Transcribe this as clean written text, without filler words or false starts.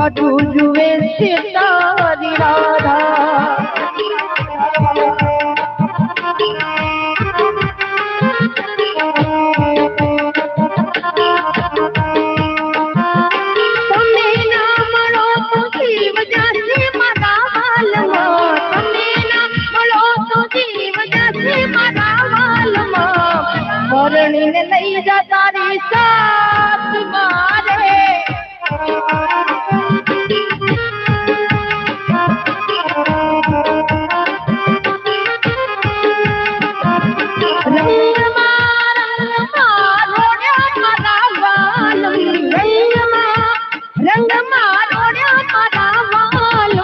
બધું જુએ છે તારી રાધા પરણીને લઈ જા તારી સાથ મારે રંગમાં રોડ્યા મારા વાલ